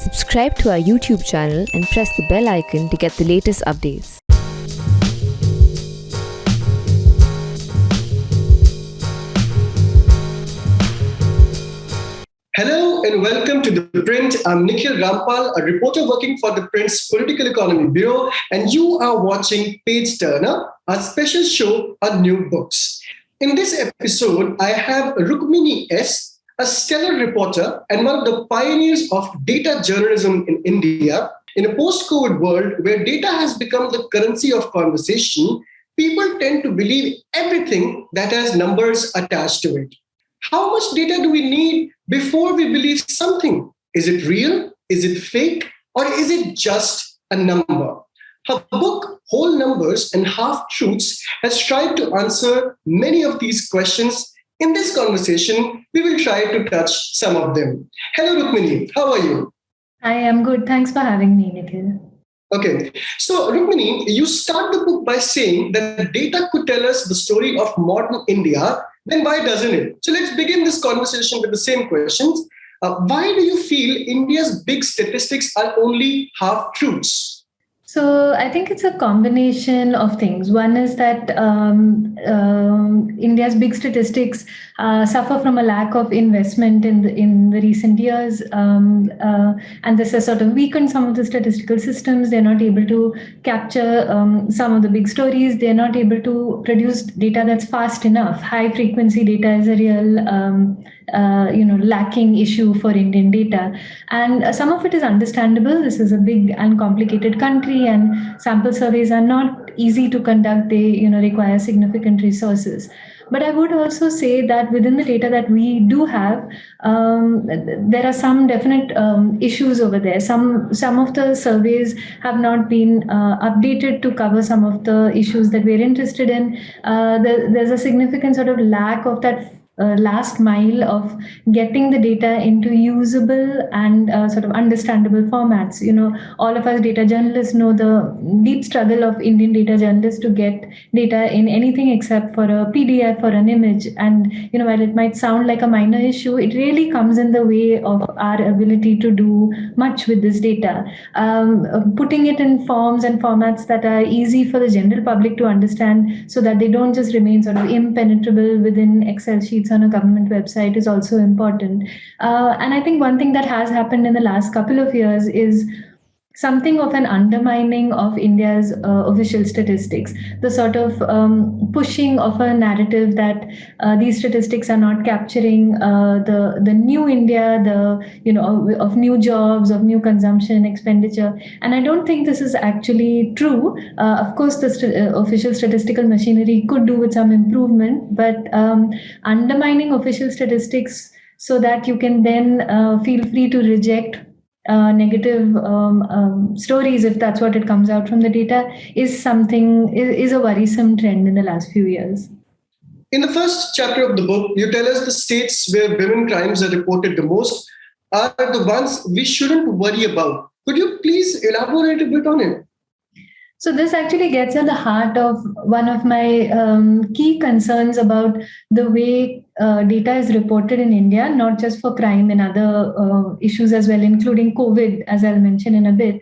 Subscribe to our YouTube channel and press the bell icon to get the latest updates. Hello and welcome to ThePrint. I'm Nikhil Rampal, a reporter working for ThePrint's Political Economy Bureau, and you are watching Pageturner, a special show on new books. In this episode, I have Rukmini S, a stellar reporter and one of the pioneers of data journalism in India. In a post-COVID world where data has become the currency of conversation, people tend to believe everything that has numbers attached to it. How much data do we need before we believe something? Is it real? Is it fake? Or is it just a number? Her book, Whole Numbers and Half Truths, has tried to answer many of these questions. In this conversation, we will try to touch some of them. Hello, Rukmini. How are you? I am good. Thanks for having me, Nikhil. Okay. So, Rukmini, you start the book by saying that data could tell us the story of modern India. Then why doesn't it? So let's begin this conversation with the same questions. Why do you feel India's big statistics are only half truths? So I think it's a combination of things. One is that India's big statistics suffer from a lack of investment in the recent years, and this has sort of weakened some of the statistical systems. They're not able to capture some of the big stories. They're not able to produce data that's fast enough. High frequency data is a real lacking issue for Indian data. And some of it is understandable. This is a big and complicated country, and sample surveys are not easy to conduct. They, require significant resources. But I would also say that within the data that we do have, there are some definite issues over there. Some of the surveys have not been updated to cover some of the issues that we're interested in. There's a significant sort of lack of that last mile of getting the data into usable and sort of understandable formats. All of us data journalists know the deep struggle of Indian data journalists to get data in anything except for a PDF or an image. And, while it might sound like a minor issue, it really comes in the way of our ability to do much with this data. Putting it in forms and formats that are easy for the general public to understand so that they don't just remain sort of impenetrable within Excel sheets on a government website is also important. And I think one thing that has happened in the last couple of years is something of an undermining of India's official statistics, the sort of pushing of a narrative that these statistics are not capturing the new India, of new jobs, of new consumption, expenditure. And I don't think this is actually true. Of course, the official statistical machinery could do with some improvement, but undermining official statistics so that you can then feel free to reject negative stories, if that's what it comes out from the data, is a worrisome trend in the last few years. In the first chapter of the book, you tell us the states where women crimes are reported the most are the ones we shouldn't worry about. Could you please elaborate a bit on it? So this actually gets at the heart of one of my key concerns about the way data is reported in India, not just for crime and other issues as well, including COVID, as I'll mention in a bit,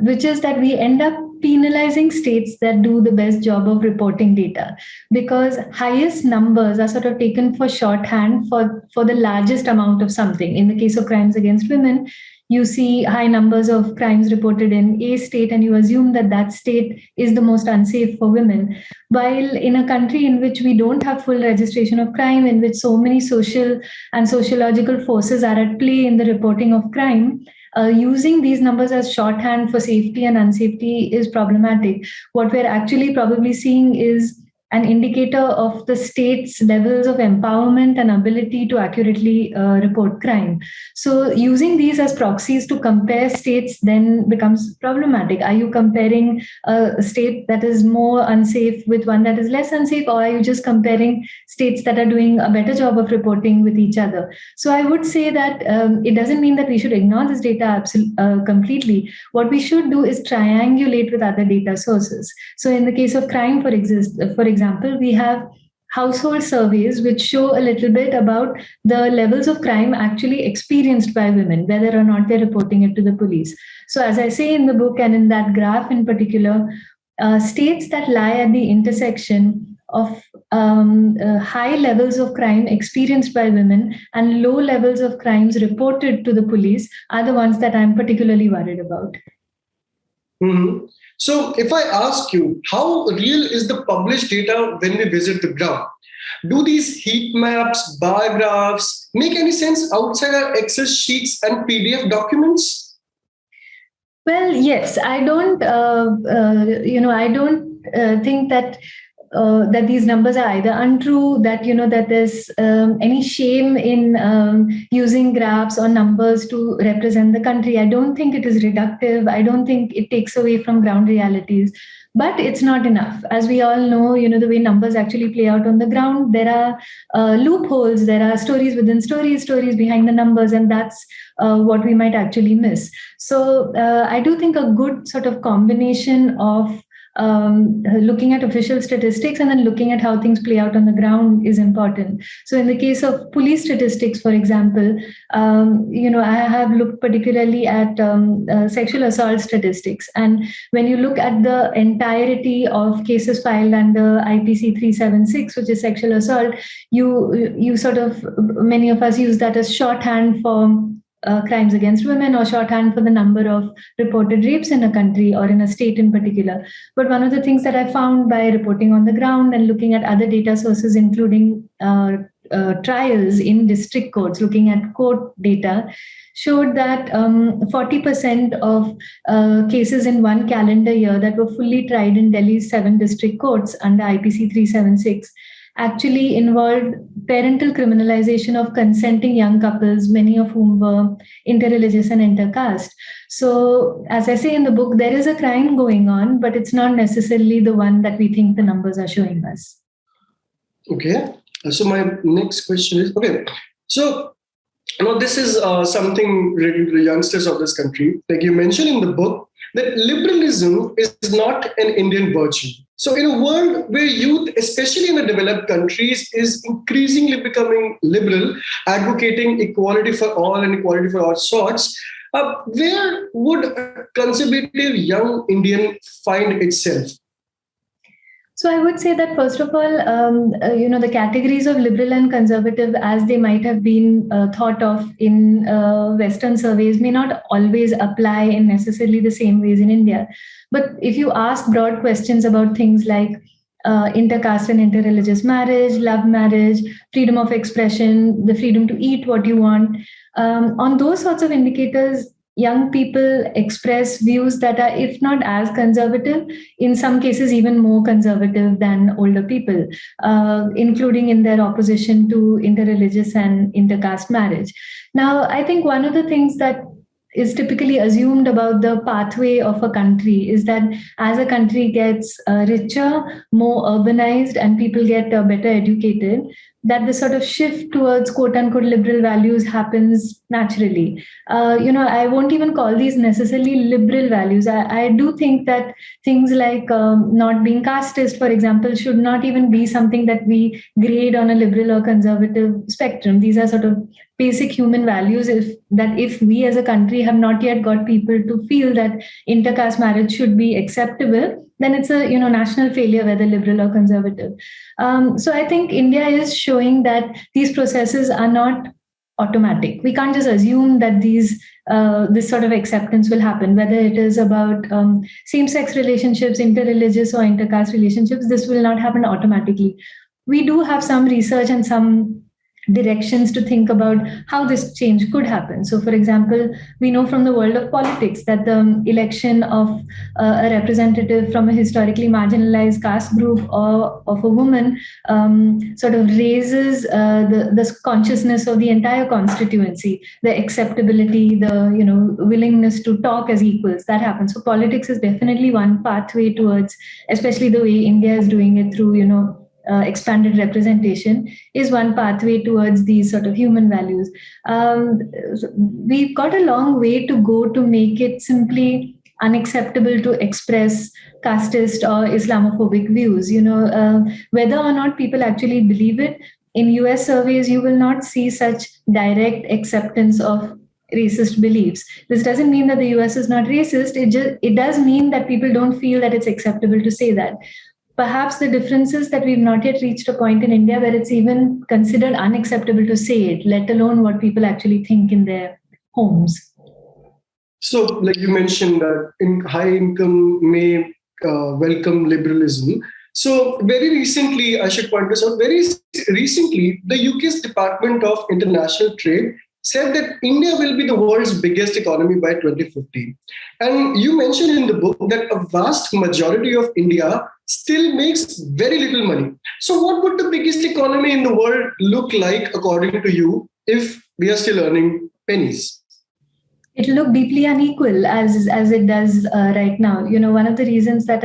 which is that we end up penalizing states that do the best job of reporting data, because highest numbers are sort of taken for shorthand for the largest amount of something. In the case of crimes against women, you see high numbers of crimes reported in a state and you assume that that state is the most unsafe for women. While in a country in which we don't have full registration of crime, in which so many social and sociological forces are at play in the reporting of crime, using these numbers as shorthand for safety and unsafety is problematic. What we're actually probably seeing is an indicator of the state's levels of empowerment and ability to accurately report crime. So using these as proxies to compare states then becomes problematic. Are you comparing a state that is more unsafe with one that is less unsafe, or are you just comparing states that are doing a better job of reporting with each other? So I would say that it doesn't mean that we should ignore this data completely. What we should do is triangulate with other data sources. So in the case of crime, for example, we have household surveys which show a little bit about the levels of crime actually experienced by women, whether or not they're reporting it to the police. So, as I say in the book and in that graph in particular, states that lie at the intersection of high levels of crime experienced by women and low levels of crimes reported to the police are the ones that I'm particularly worried about. Mm-hmm. So if I ask you, how real is the published data when we visit the ground? Do these heat maps, bar graphs make any sense outside our Excel sheets and PDF documents? Well, yes, I don't, think that that these numbers are either untrue, that that there's any shame in using graphs or numbers to represent the country. I don't think it is reductive. I don't think it takes away from ground realities. But it's not enough. As we all know, the way numbers actually play out on the ground, there are loopholes, there are stories within stories, stories behind the numbers, and that's what we might actually miss. So I do think a good sort of combination of looking at official statistics and then looking at how things play out on the ground is important. So in the case of police statistics, for example, I have looked particularly at sexual assault statistics. And when you look at the entirety of cases filed under IPC 376, which is sexual assault, you sort of, many of us use that as shorthand for crimes against women or shorthand for the number of reported rapes in a country or in a state in particular. But one of the things that I found by reporting on the ground and looking at other data sources, including trials in district courts, looking at court data, showed that 40% of cases in one calendar year that were fully tried in Delhi's 7 district courts under IPC 376 actually involved parental criminalization of consenting young couples, many of whom were interreligious and intercaste. So, as I say in the book, there is a crime going on, but it's not necessarily the one that we think the numbers are showing us. Okay. So my next question is, okay, so this is something related to the youngsters of this country. Like you mentioned in the book, that liberalism is not an Indian virtue. So in a world where youth, especially in the developed countries, is increasingly becoming liberal, advocating equality for all and equality for all sorts, where would a conservative young Indian find itself? So I would say that first of all, the categories of liberal and conservative, as they might have been thought of in Western surveys, may not always apply in necessarily the same ways in India. But if you ask broad questions about things like intercaste and interreligious marriage, love marriage, freedom of expression, the freedom to eat what you want, on those sorts of indicators, young people express views that are, if not as conservative, in some cases even more conservative than older people, including in their opposition to interreligious and intercaste marriage. Now, I think one of the things that is typically assumed about the pathway of a country is that as a country gets richer, more urbanized, and people get better educated, that the sort of shift towards quote unquote liberal values happens naturally. I won't even call these necessarily liberal values. I do think that things like not being casteist, for example, should not even be something that we grade on a liberal or conservative spectrum. These are sort of basic human values if we as a country have not yet got people to feel that intercaste marriage should be acceptable, then it's a national failure, whether liberal or conservative. So I think India is showing that these processes are not automatic. We can't just assume that this sort of acceptance will happen, whether it is about same-sex relationships, interreligious or intercaste relationships. This will not happen automatically. We do have some research and some directions to think about how this change could happen. So, for example, we know from the world of politics that the election of a representative from a historically marginalized caste group or of a woman sort of raises the consciousness of the entire constituency, the acceptability, the willingness to talk as equals. That happens. So, politics is definitely one pathway towards, especially the way India is doing it through expanded representation, is one pathway towards these sort of human values. We've got a long way to go to make it simply unacceptable to express casteist or Islamophobic views. Whether or not people actually believe it, in US surveys, you will not see such direct acceptance of racist beliefs. This doesn't mean that the US is not racist. It does mean that people don't feel that it's acceptable to say that. Perhaps the difference is that we've not yet reached a point in India where it's even considered unacceptable to say it, let alone what people actually think in their homes. So, like you mentioned, that in high income may welcome liberalism. So, very recently, I should point this out, very recently, the UK's Department of International Trade said that India will be the world's biggest economy by 2050. And you mentioned in the book that a vast majority of India still makes very little money. So what would the biggest economy in the world look like, according to you, if we are still earning pennies? It'll look deeply unequal as it does right now. One of the reasons that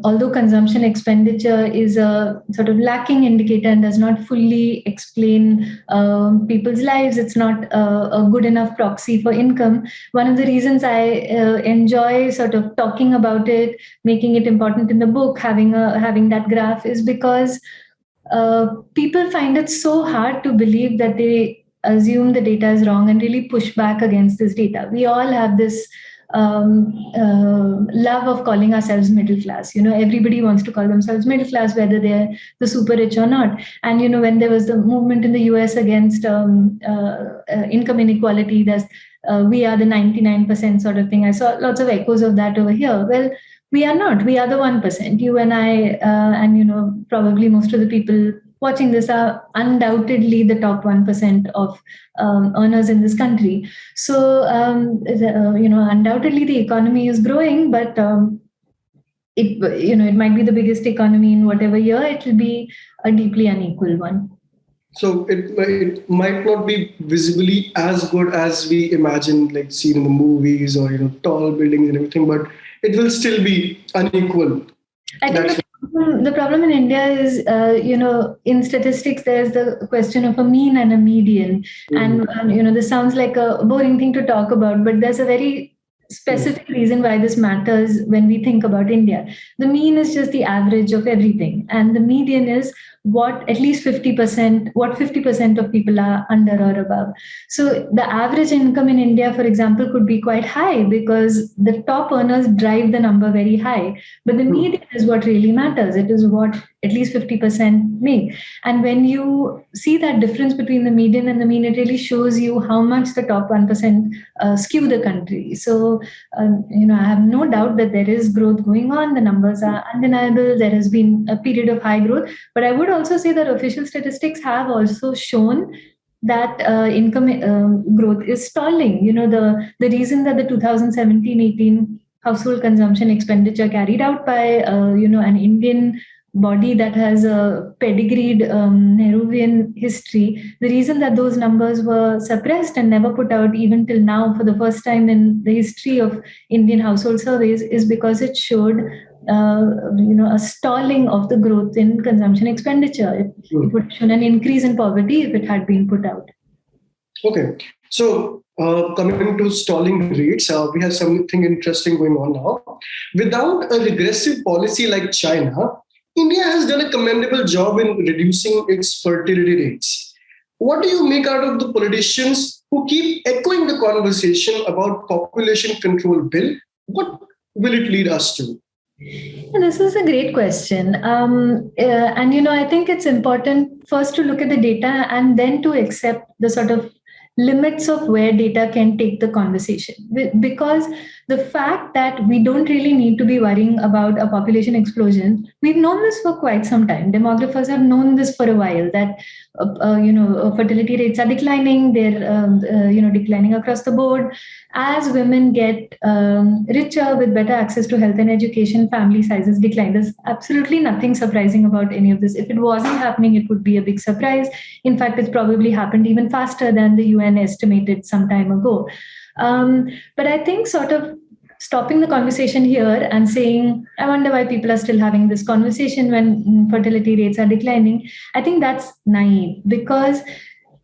although consumption expenditure is a sort of lacking indicator and does not fully explain people's lives, it's not a good enough proxy for income. One of the reasons I enjoy sort of talking about it, making it important in the book, having that graph, is because people find it so hard to believe that they assume the data is wrong and really push back against this data. We all have this love of calling ourselves middle class. Everybody wants to call themselves middle class, whether they're the super rich or not. And when there was the movement in the US against income inequality, there's we are the 99% sort of thing. I saw lots of echoes of that over here. Well, we are not. We are the 1%. You and I, and probably most of the people watching this are undoubtedly the top 1% of earners in this country. So, undoubtedly the economy is growing, but it might be the biggest economy in whatever year. It will be a deeply unequal one. So it might not be visibly as good as we imagine, like seen in the movies or tall buildings and everything, but it will still be unequal. I think the problem in India is, in statistics, there's the question of a mean and a median. Mm-hmm. And, this sounds like a boring thing to talk about, but there's a very specific reason why this matters when we think about India. The mean is just the average of everything. And the median is what at least 50% of people are under or above. So the average income in India, for example, could be quite high because the top earners drive the number very high. But the median is what really matters. It is what at least 50% make. And when you see that difference between the median and the mean, it really shows you how much the top 1% skew the country. So, I have no doubt that there is growth going on. The numbers are undeniable. There has been a period of high growth. But I would also say that official statistics have also shown that income growth is stalling. The reason that the 2017-18 household consumption expenditure carried out by an Indian body that has a pedigreed Nehruvian history, the reason that those numbers were suppressed and never put out even till now for the first time in the history of Indian household surveys is because it showed a stalling of the growth in consumption expenditure. It would have shown an increase in poverty if it had been put out. Okay. So coming to stalling rates, we have something interesting going on now. Without a regressive policy like China, India has done a commendable job in reducing its fertility rates. What do you make out of the politicians who keep echoing the conversation about population control bill? What will it lead us to? This is a great question. I think it's important first to look at the data and then to accept the sort of limits of where data can take the conversation. Because the fact that we don't really need to be worrying about a population explosion, we've known this for quite some time. Demographers have known this for a while, that fertility rates are declining. They're declining across the board. As women get richer with better access to health and education, family sizes decline. There's absolutely nothing surprising about any of this. If it wasn't happening, it would be a big surprise. In fact, it's probably happened even faster than the UN estimated some time ago. But I think sort of stopping the conversation here and saying, I wonder why people are still having this conversation when fertility rates are declining, I think that's naive, because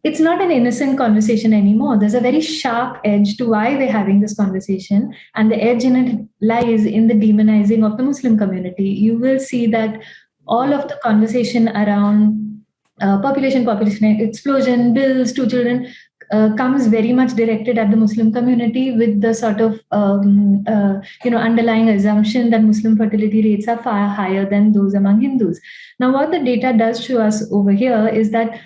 it's not an innocent conversation anymore. There's a very sharp edge to why we're having this conversation, and the edge in it lies in the demonizing of the Muslim community. You will see that all of the conversation around population explosion, bills, two children, comes very much directed at the Muslim community, with the sort of underlying assumption that Muslim fertility rates are far higher than those among Hindus. Now, what the data does show us over here is that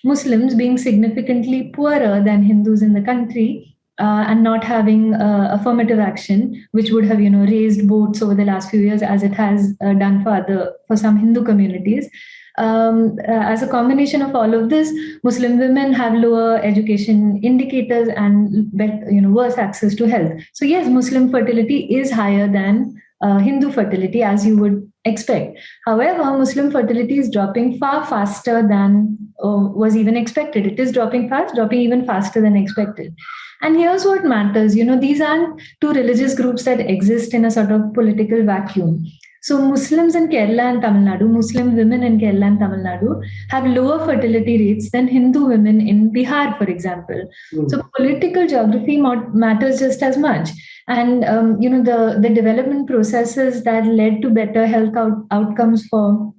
Muslims, being significantly poorer than Hindus in the country, and not having affirmative action, which would have raised votes over the last few years, as it has done for some Hindu communities. As a combination of all of this, Muslim women have lower education indicators and worse access to health. So yes, Muslim fertility is higher than Hindu fertility, as you would expect. However, Muslim fertility is dropping far faster than was even expected. It is dropping even faster than expected. And here's what matters. These aren't two religious groups that exist in a sort of political vacuum. So Muslims in Kerala and Tamil Nadu, Muslim women in Kerala and Tamil Nadu have lower fertility rates than Hindu women in Bihar, for example. So political geography matters just as much. And the development processes that led to better health outcomes for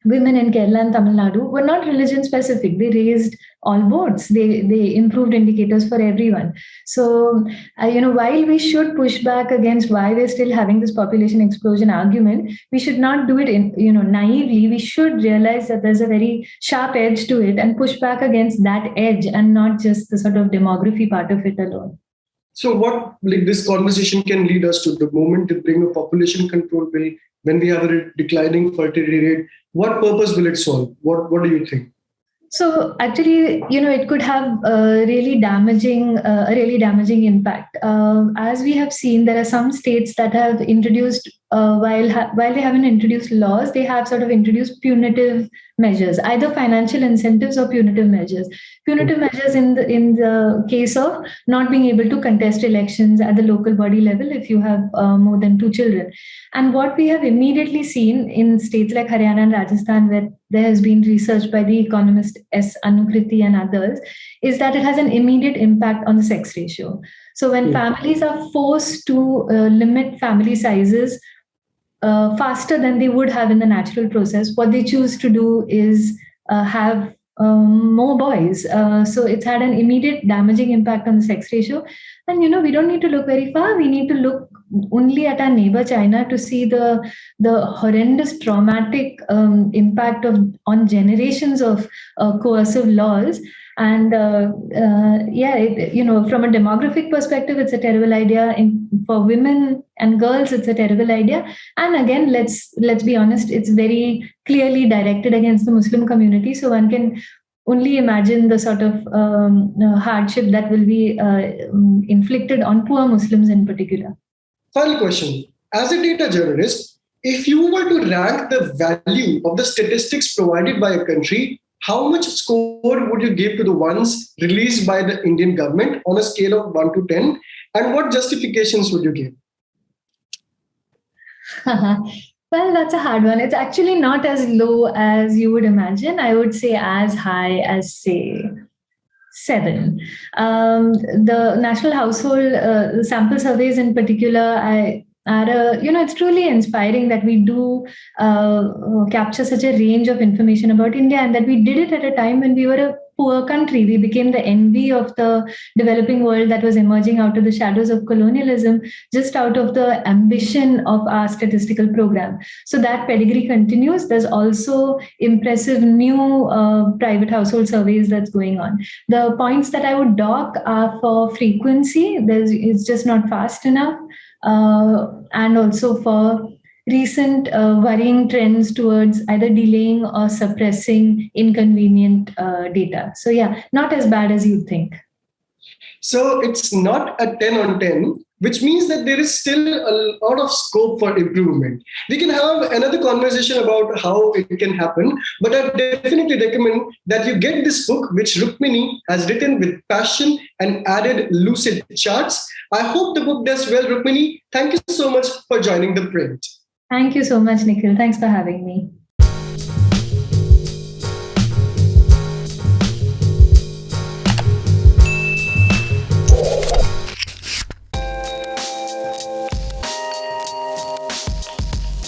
women in Kerala and Tamil Nadu were not religion specific. They raised all boards. They improved indicators for everyone. So, while we should push back against why we're still having this population explosion argument, we should not do it naively. We should realize that there's a very sharp edge to it and push back against that edge, and not just the sort of demography part of it alone. So what this conversation can lead us to, the moment to bring a population control bill, when we have a declining fertility rate, what purpose will it solve? What do you think? So actually, it could have a really damaging impact. As we have seen, there are some states that have introduced, while they haven't introduced laws, they have sort of introduced punitive measures, either financial incentives or punitive measures. Punitive measures in the case of not being able to contest elections at the local body level if you have more than 2 children. And what we have immediately seen in states like Haryana and Rajasthan, where there has been research by the economist S. Anukriti and others, is that it has an immediate impact on the sex ratio. So when families are forced to limit family sizes faster than they would have in the natural process, what they choose to do is have more boys. So it's had an immediate damaging impact on the sex ratio. And we don't need to look very far. We need to look only at our neighbor China to see the horrendous traumatic impact on generations of coercive laws. And from a demographic perspective, it's a terrible idea. For women and girls, it's a terrible idea. And again, let's be honest, it's very clearly directed against the Muslim community. So one can only imagine the sort of hardship that will be inflicted on poor Muslims in particular. Final question. As a data journalist, if you were to rank the value of the statistics provided by a country, how much score would you give to the ones released by the Indian government on a scale of 1 to 10? And what justifications would you give? Well, that's a hard one. It's actually not as low as you would imagine. I would say as high as, say, 7. The National Household Sample Surveys in particular, it's truly inspiring that we do capture such a range of information about India, and that we did it at a time when we were a poor country. We became the envy of the developing world that was emerging out of the shadows of colonialism, just out of the ambition of our statistical program. So that pedigree continues. There's also impressive new private household surveys that's going on. The points that I would dock are for frequency. It's just not fast enough. And also for recent worrying trends towards either delaying or suppressing inconvenient data. So not as bad as you'd think. So it's not a 10 on 10, which means that there is still a lot of scope for improvement. We can have another conversation about how it can happen, but I definitely recommend that you get this book, which Rukmini has written with passion and added lucid charts. I hope the book does well, Rukmini. Thank you so much for joining The Print. Thank you so much, Nikhil. Thanks for having me.